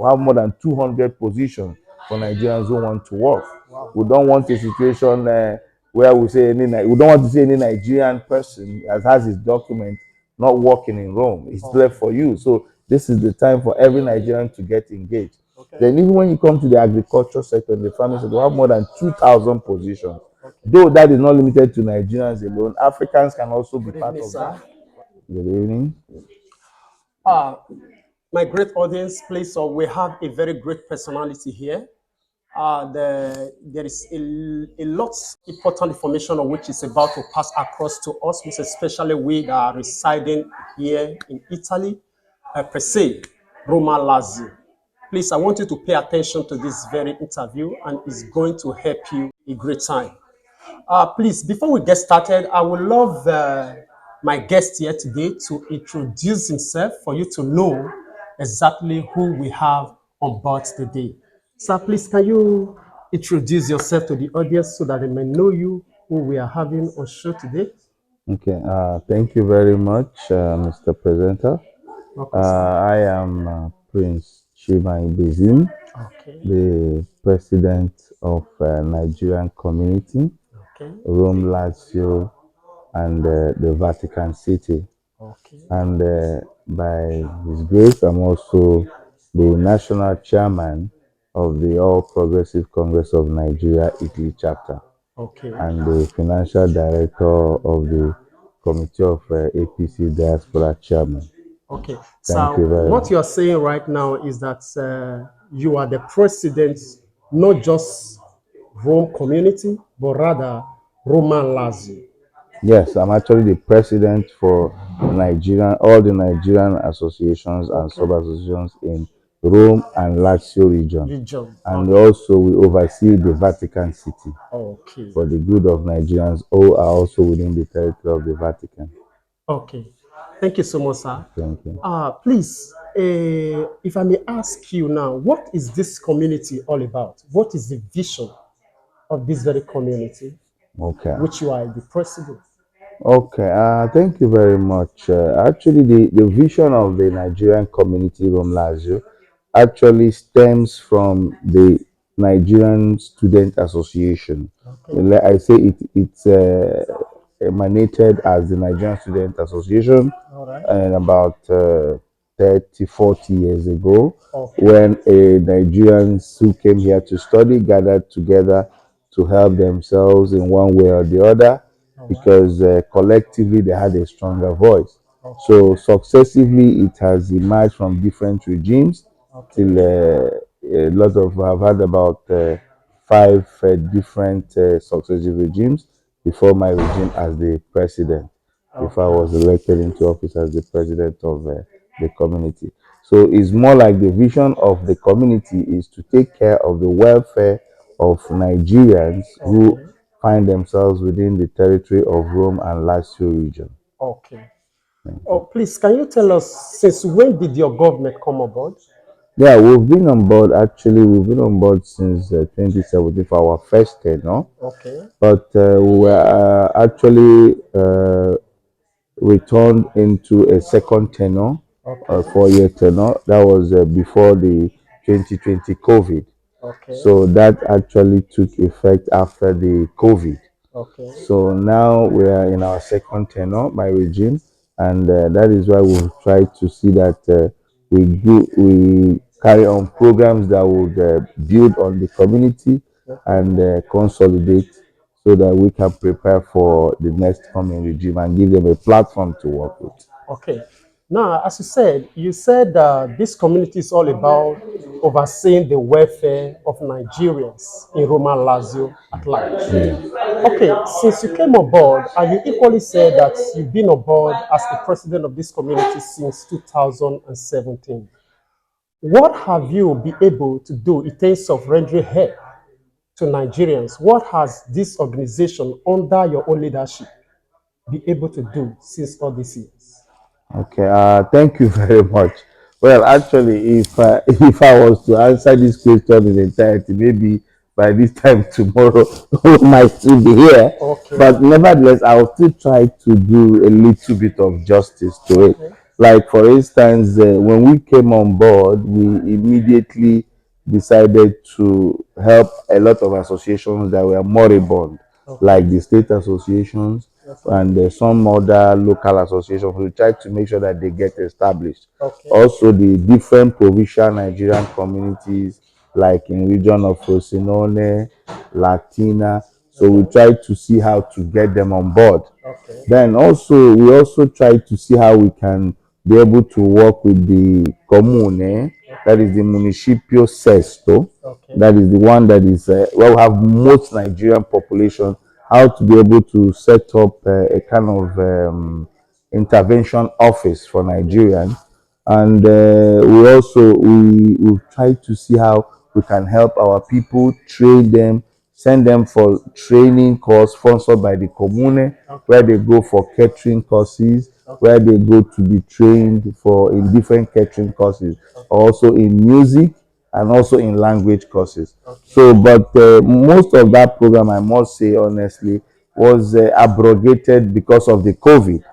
We have more than 200 positions for Nigerians who want to work. We don't want a situation where we don't want to see any Nigerian person that has his document not working in Rome. It's left for you. So this is the time for every Nigerian to get engaged. Then even when you come to the agriculture sector, the farming sector, we have more than 2,000 positions. Though that is not limited to Nigerians alone, Africans can also be part of that. Good evening. My great audience, please, we have a very great personality here. There is a lot important information on which is about to pass across to us, especially we that are residing here in Italy, per se, Roma, Lazio. Please, I want you to pay attention to this very interview, and it's going to help you a great time. Please, before we get started, I would love my guest here today to introduce himself for you to know exactly who we have on board today. Sir, please, can you introduce yourself to the audience so that they may know you, who we are having on show today? Okay. Thank you very much, Mr. Presenter. I am Prince Chima Ibezim, the president of Nigerian community, Rome, Lazio, and the Vatican City. And by His grace, I'm also the national chairman of the All Progressive Congress of Nigeria Italy chapter, and the financial director of the Committee of APC Diaspora Chairman. Okay. So what you're saying right now is that you are the president, not just Rome community, but rather Roman Lazio. Yes, I'm actually the president for all the Nigerian associations and sub-associations in Rome and Lazio region. And also we oversee the Vatican City for the good of Nigerians who are also within the territory of the Vatican. Okay. Thank you so much, sir. Thank you. Please, if I may ask you now, what is this community all about? What is the vision of this very community, which you are the president? Okay, thank you very much. Actually, the vision of the Nigerian community Rome Lazio actually stems from the Nigerian Student Association. I say it's emanated as the Nigerian Student Association and about 30, 40 years ago, when Nigerians who came here to study gathered together to help themselves in one way or the other, because collectively they had a stronger voice. So successively it has emerged from different regimes till a lot of, I've had about 5 different successive regimes before my regime as the president, before I was elected into office as the president of the community. So it's more like the vision of the community is to take care of the welfare of Nigerians who find themselves within the territory of Rome and Lazio region. Okay. Oh, please, can you tell us, since when did your government come aboard? Yeah, we've been on board, actually, we've been on board since 2017 for our first tenure. Okay. But we were actually returned into a second tenure, a 4-year tenure. That was before the 2020 COVID. So that actually took effect after the COVID. So now we are in our second tenure by regime, and that is why we've tried to see that we carry on programs that would build on the community and consolidate, so that we can prepare for the next coming regime and give them a platform to work with. Okay. Now, as you said this community is all about overseeing the welfare of Nigerians in Roma Lazio at large. Okay, since you came on board, and you equally said that you've been on board as the president of this community since 2017. What have you been able to do in terms of rendering help to Nigerians? What has this organization under your own leadership been able to do since all these years? Okay, thank you very much. Well, actually, if if I was to answer this question in entirety, maybe by this time tomorrow we might still be here. But nevertheless, I will still try to do a little bit of justice to it. Like for instance, when we came on board, we immediately decided to help a lot of associations that were moribund, like the state associations and some other local associations. We tried to make sure that they get established. Also, the different provincial Nigerian communities, like in region of Frosinone, Latina. So we tried to see how to get them on board. Then also we also try to see how we can be able to work with the comune, that is the municipio sesto, that is the one that is where we have most Nigerian population, how to be able to set up a kind of intervention office for Nigerians. And we try to see how we can help our people, train them, send them for training course sponsored by the commune, where they go for catering courses, where they go to be trained for in different catering courses, also in music and also in language courses. So, but most of that program, I must say honestly, was abrogated because of the COVID.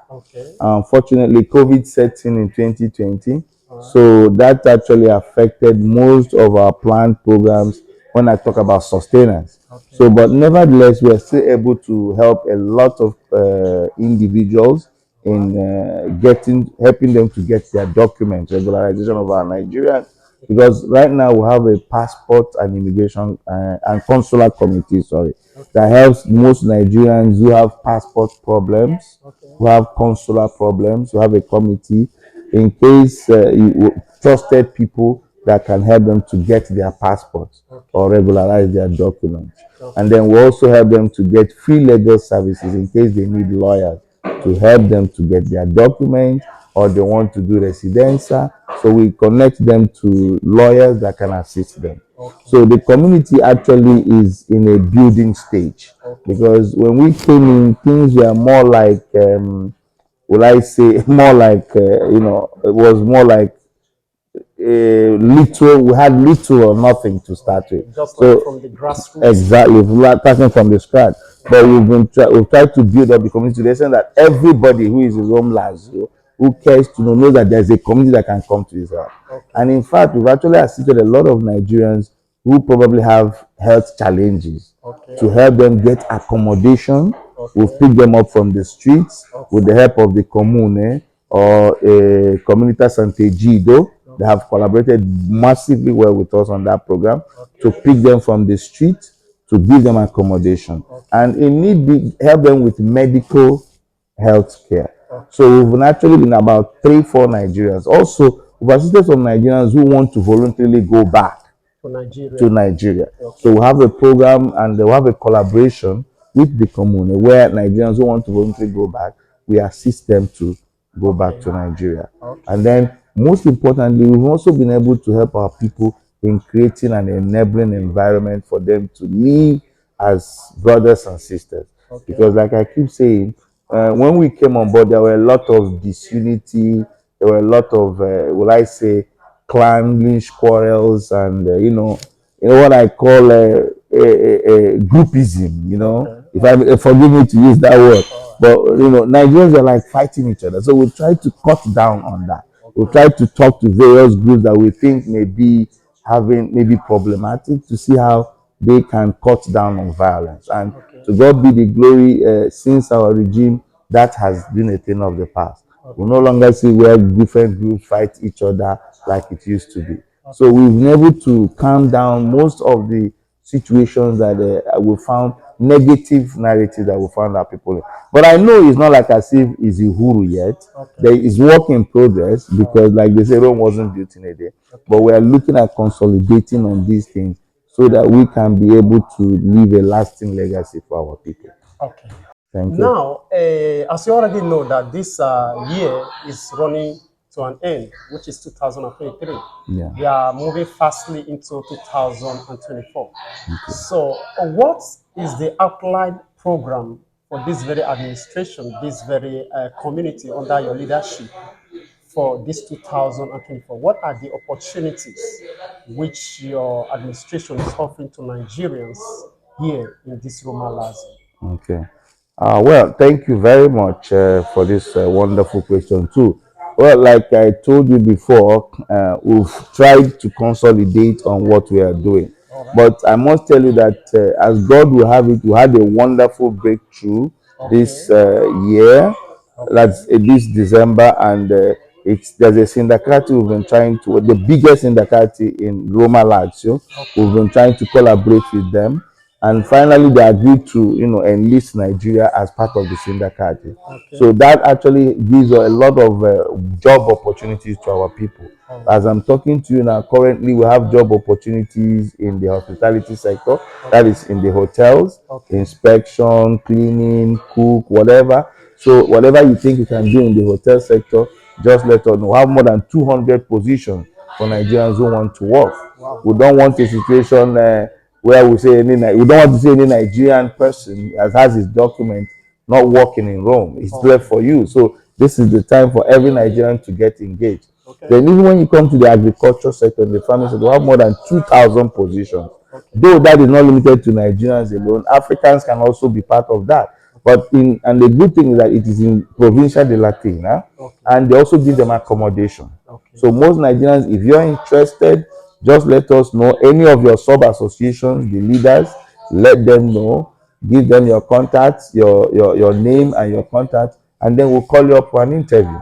Unfortunately, COVID set in 2020, so that actually affected most of our planned programs when I talk about sustenance. So, but nevertheless, we are still able to help a lot of individuals in helping them to get their documents, regularization of our Nigerians, because right now we have a passport and immigration and consular committee, sorry, that helps most Nigerians who have passport problems, who have consular problems, who have a committee in case trusted people that can help them to get their passports or regularize their documents. And then we also help them to get free legal services in case they need lawyers to help them to get their documents or they want to do residenza. So we connect them to lawyers that can assist them. So the community actually is in a building stage because when we came in, things were more like, will I say, more like, it was more like little, we had little or nothing to start with. Just like So from the grassroots. exactly, we are starting from the scratch. But we've tried to build up the community to the extent that everybody who is his own Lazio, who cares to know that there's a community that can come to his help. And in fact, we've actually assisted a lot of Nigerians who probably have health challenges to help them get accommodation. We've picked them up from the streets with the help of the commune or a Comunità Sant'Egidio. They have collaborated massively well with us on that program to pick them from the street to give them accommodation. And in need be help them with medical health care. So we've actually been about 3-4 Nigerians. Also, we've assisted some Nigerians who want to voluntarily go back to Nigeria. So we have a program and we have a collaboration with the commune where Nigerians who want to voluntarily go back, we assist them to go back to Nigeria. And then most importantly, we've also been able to help our people in creating an enabling environment for them to live as brothers and sisters. Because like I keep saying, when we came on board, there were a lot of disunity, there were a lot of, will I say, clannish quarrels and what I call groupism. If I forgive me to use that word, but Nigerians are like fighting each other. So we try to cut down on that. We try to talk to various groups that we think may be having maybe problematic to see how they can cut down on violence. And to God be the glory. Since our regime, that has been a thing of the past. We no longer see where different groups fight each other like it used to be. So we've been able to calm down most of the situations that we found, negative narratives that we found our people in. But I know it's not like as if it's Uhuru yet. There is work in progress because, like they say, Rome wasn't built in a day. But we are looking at consolidating on these things so that we can be able to leave a lasting legacy for our people. Okay. Thank you. Now, as you already know that this year is running to an end, which is 2023. Yeah. We are moving fastly into 2024. So, what is the outline program for this very administration, this very community under your leadership for this 2024? What are the opportunities which your administration is offering to Nigerians here in this Roma Lazio? Okay. Well, thank you very much for this wonderful question too. Well, like I told you before, we've tried to consolidate on what we are doing. But I must tell you that as God will have it, we had a wonderful breakthrough this year. That's this December, and it's there's a syndicate we've been trying to, the biggest syndicate in Roma, Lazio. We've been trying to collaborate with them, and finally they agreed to enlist Nigeria as part of the syndicate. So that actually gives a lot of job opportunities to our people. As I'm talking to you now, currently we have job opportunities in the hospitality sector, that is in the hotels, inspection, cleaning, cook, whatever. So whatever you think you can do in the hotel sector, just let us know. We have more than 200 positions for Nigerians who want to work. We don't want a situation where we don't want to say any Nigerian person that has his document not working in Rome. It's left for you. So this is the time for every Nigerian to get engaged. Then even when you come to the agriculture sector, the farming sector, we have more than 2,000 positions. Though that is not limited to Nigerians alone, Africans can also be part of that. But and the good thing is that it is in Provincia de Latina, and they also give them accommodation. So most Nigerians, if you're interested, just let us know. Any of your sub associations, the leaders, let them know. Give them your contacts, your name and your contact, and then we'll call you up for an interview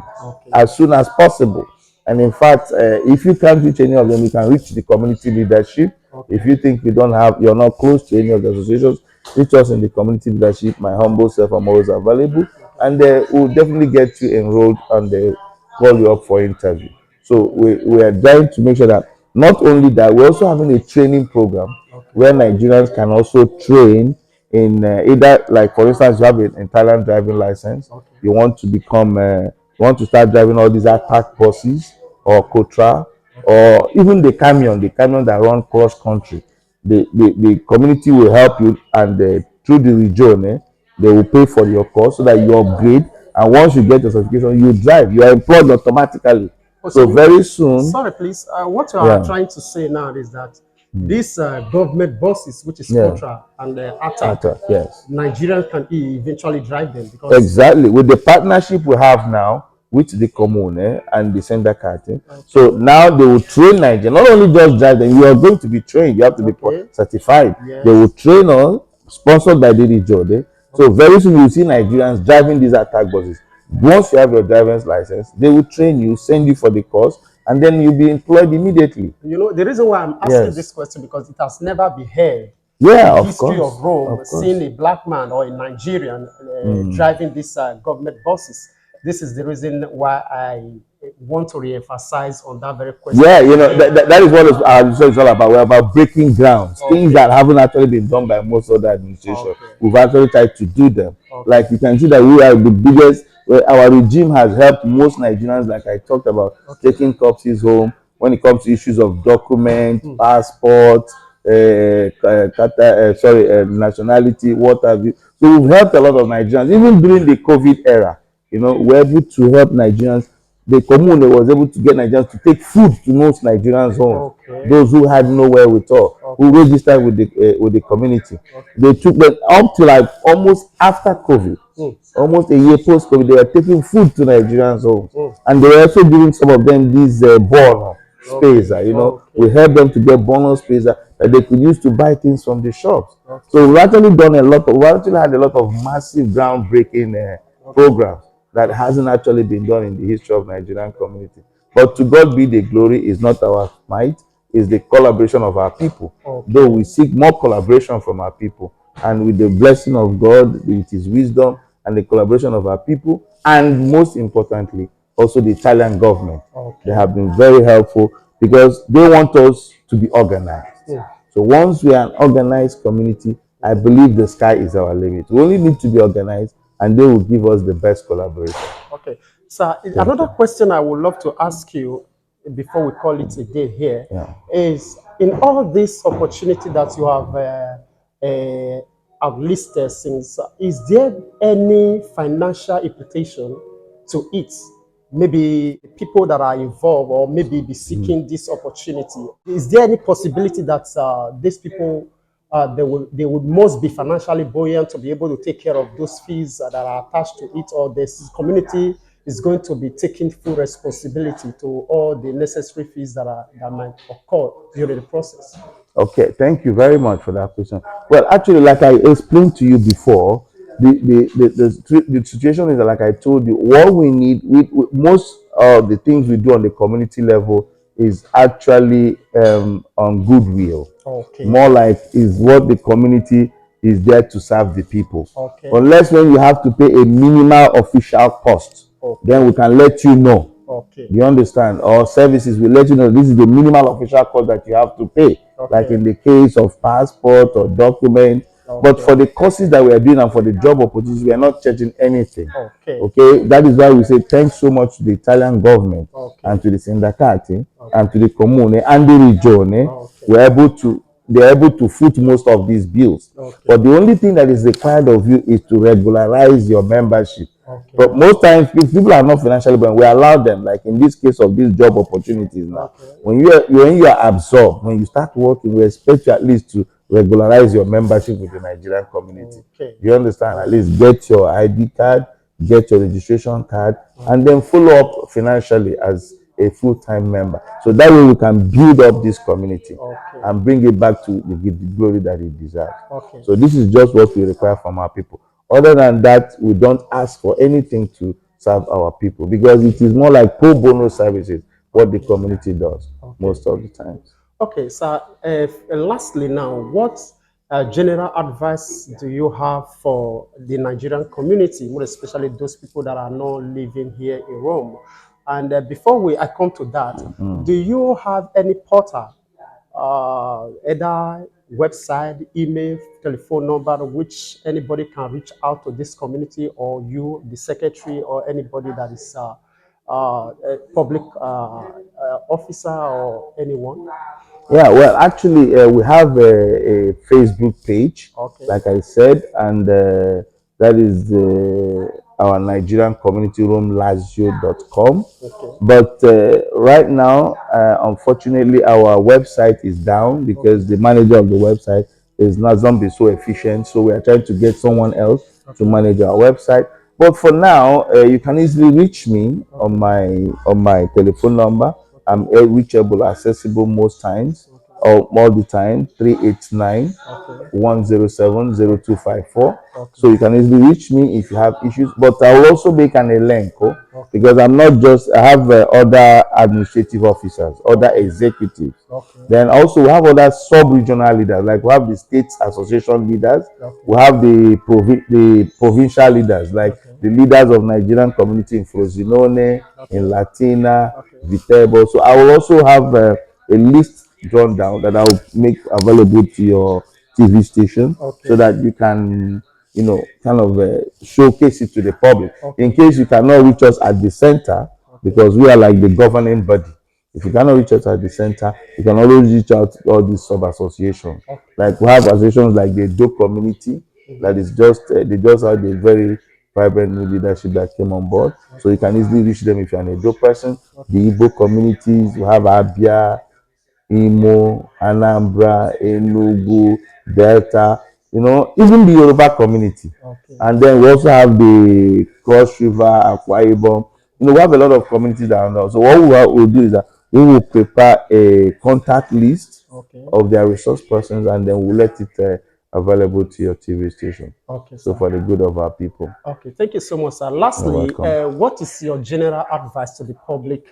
as soon as possible. And in fact, if you can't reach any of them, you can reach the community leadership. If you think you're not close to any of the associations, reach us in the community leadership. My humble self, I'm always available, and we'll definitely get you enrolled and call you up for interview. So we are trying to make sure that not only that, we're also having a training program where Nigerians can also train in either, like for instance, you have an Italian driving license, you want to you want to start driving all these attack buses or Cotra, or even the camion that run cross country. The community will help you, and through the region, they will pay for your course so that you upgrade. And once you get your certification, you drive. You are employed automatically. So very soon. Sorry, please. What you are Yeah. trying to say now is that these government buses, which is Yeah. Kotra and ATA, Yes. Nigerians can eventually drive them because Exactly. With the partnership we have now with the Comune and the Syndicate, so now they will train Nigerians. Not only just drive them, you are going to be trained. You have to be certified. They will train us, sponsored by Didi Jode. So very soon you will see Nigerians driving these attack buses. Once you have your driver's license, they will train you, send you for the course, and then you'll be employed immediately. the reason why I'm asking this question because it has never been heard Yeah, in the of history course. of Rome, Of seeing course. a black man or a Nigerian driving these government buses. This is the reason why I want to re-emphasize on that very question. Yeah, that is what our research is all about. We're about breaking grounds, things that haven't actually been done by most other administrations. We've actually tried to do them. Like you can see that we are the biggest. Our regime has helped most Nigerians, like I talked about, taking corpses home when it comes to issues of document, passport, nationality, what have you. So we've helped a lot of Nigerians, even during the COVID era. We're able to help Nigerians. The commune was able to get Nigerians to take food to most Nigerians' homes. Those who had nowhere with all, who registered with the community. They took them up to like almost after COVID, almost a year post COVID. They were taking food to Nigerians' homes, and they were also giving some of them these bonus space. We helped them to get bonus space that they could use to buy things from the shops. So we actually had a lot of massive groundbreaking programs that hasn't actually been done in the history of Nigerian community. But to God be the glory, is not our might, is the collaboration of our people. Though we seek more collaboration from our people, and with the blessing of God, with his wisdom and the collaboration of our people, and most importantly, also the Italian government. They have been very helpful because they want us to be organized. So once we are an organized community, I believe the sky is our limit. We only need to be organized, and they will give us the best collaboration. Okay. So another question I would love to ask you before we call it a day here is in all this opportunity that you have listed since, is there any financial implication to it? Maybe people that are involved or maybe be seeking this opportunity. Is there any possibility that these people they would most be financially buoyant to be able to take care of those fees that are attached to it, or this community is going to be taking full responsibility to all the necessary fees that might occur during the process. Okay, thank you very much for that question. Well, actually, like I explained to you before, the situation is that, like I told you, what we need, most of the things we do on the community level is actually on goodwill. Okay. More like is what the community is there to serve the people. Okay. Unless when you have to pay a minimal official cost, then we Okay. can let you know. Okay. Do you understand? Or services will let you know this is the minimal official cost that you have to pay, like Okay. in the case of passport or document. But Okay. for the courses that we are doing and for the job opportunities, we are not charging anything. Okay. Okay, that is why we say thanks so much to the Italian government Okay. and to the Sindacati Okay. and to the Comune and the Regione. Okay. We're able to they're able to foot most of these bills. Okay. But the only thing that is required of you is to regularize your membership. Okay. But most times, if people are not financially burdened, we allow them. Like in this case of these job opportunities now, Okay. when you are absorbed, when you start working, we expect you at least to regularize your membership with the Nigerian community. Okay. You understand? At least get your ID card, get your registration card, and then follow up financially as a full-time member. So that way we can build up this community Okay. and bring it back to the glory that it deserves. Okay. So this is just what we require from our people. Other than that, we don't ask for anything to serve our people because it is more like pro bono services, what the community does most of the time. Okay, so lastly now, what general advice do you have for the Nigerian community, more especially those people that are not living here in Rome? And before I come to that, do you have any portal, either website, email, telephone number, which anybody can reach out to this community, or you, the secretary, or anybody that is a public officer or anyone? Yeah, well, actually, we have a Facebook page, Okay. like I said, and that is our Nigerian community room, Lazio.com. Okay. But right now, unfortunately, our website is down because the manager of the website is not going to be so efficient. So we are trying to get someone else to manage our website. But for now, you can easily reach me on my telephone number. I'm reachable, accessible most times, or all the time, 389 107 0254. So you can easily reach me if you have issues. But I will also make an elenco because I'm not just, I have other administrative officers, other executives. Okay. Then also we have other sub-regional leaders, like we have the state association leaders, Okay. we have the provincial leaders, like the leaders of Nigerian community in Frosinone, in Latina, Viterbo. So I will also have a list drawn down that I will make available to your TV station Okay. so that you can, kind of showcase it to the public. Okay. In case you cannot reach us at the center, because we are like the governing body. If you cannot reach us at the center, you can always reach out to all these sub associations. Like we have associations like the Do community, that is just they just had a very vibrant new leadership that came on board. So you can easily reach them if you're an Edo person. The Igbo communities, we have Abia, Imo, Anambra, Enugu, Delta, even the Yoruba community. Okay. And then we also have the Cross River, Akwa Ibom. We have a lot of communities down there. So what we'll do is that we will prepare a contact list Okay. of their resource persons, and then we'll let it available to your TV station. Okay, So sir. for the good of our people. Okay, thank you so much, sir. Lastly, welcome. what is your general advice to the public,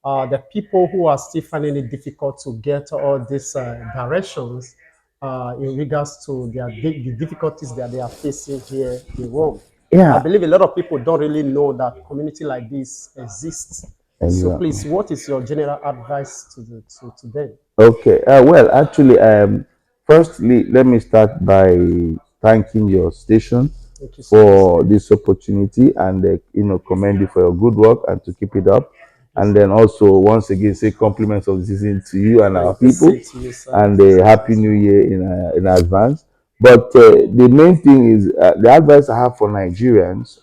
the people who are still finding it difficult to get all these directions in regards to the difficulties that they are facing here in Rome? Yeah. I believe a lot of people don't really know that community like this exists. So Exactly. please, what is your general advice to them? Okay. Well, actually, firstly, let me start by thanking your station Thank you so much, for sir. this opportunity, and commend you for your good work and to keep it up. Yes, And sir. then also once again say compliments of the season to you and our Thank you, people, same to you, sir. and a happy new year in advance. But the main thing is the advice I have for Nigerians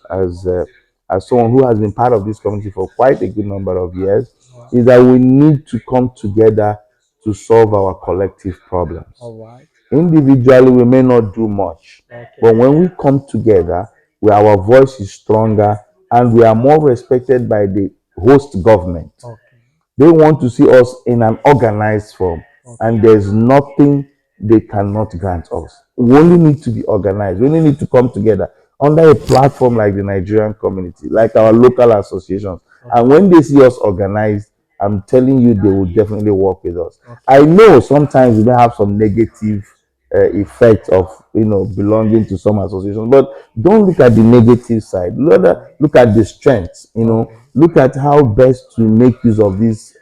as someone who has been part of this community for quite a good number of years is that we need to come together to solve our collective problems. All right. Individually, we may not do much, Okay. but when we come together, where our voice is stronger, and we are more respected by the host government. Okay. They want to see us in an organized form, and there's nothing they cannot grant us. We only need to be organized. We only need to come together under a platform like the Nigerian community, like our local associations. And when they see us organized, I'm telling you, they will definitely work with us. I know sometimes we may have some negative effect of belonging to some associations, but don't look at the negative side. Look at the strengths. Look at how best to make use of these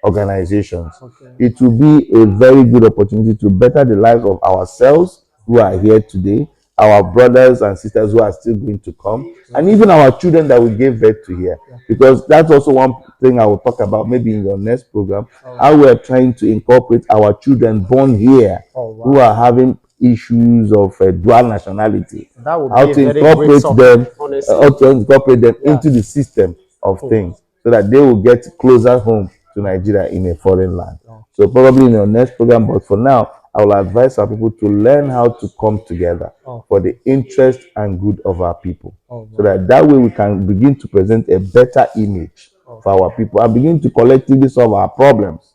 organizations. It will be a very good opportunity to better the lives of ourselves who are here today, our brothers and sisters who are still going to come, and even our children that we gave birth to here. Because that's also one thing I will talk about maybe in your next program, how we're trying to incorporate our children born here who are having issues of dual nationality, That would how be a to very great incorporate them, topic, honestly. how to incorporate them into the system of things so that they will get closer home to Nigeria in a foreign land. So probably in your next program, but for now, I will advise our people to learn how to come together for the interest and good of our people. So that way we can begin to present a better image for our people and begin to collectively solve our problems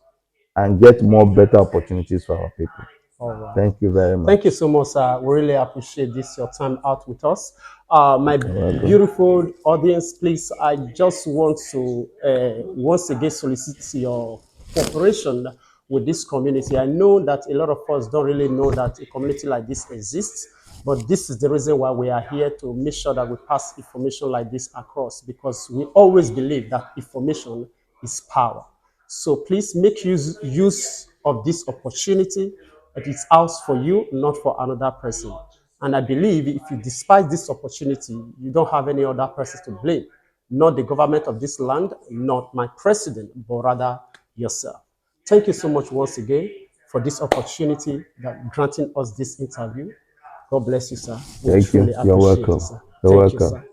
and get more better opportunities for our people. Thank you very much. Thank you so much, sir. We really appreciate this, your time out with us. My beautiful audience, please, I just want to once again solicit your cooperation with this community. I know that a lot of us don't really know that a community like this exists, but this is the reason why we are here, to make sure that we pass information like this across, because we always believe that information is power. So please make use of this opportunity. It is ours for you, not for another person. And I believe if you despise this opportunity, you don't have any other person to blame. Not the government of this land, not my president, but rather yourself. Thank you so much once again for this opportunity, that granting us this interview. God bless you, sir. We Thank you. truly You're appreciate it, welcome. sir. You're Thank you, welcome. sir.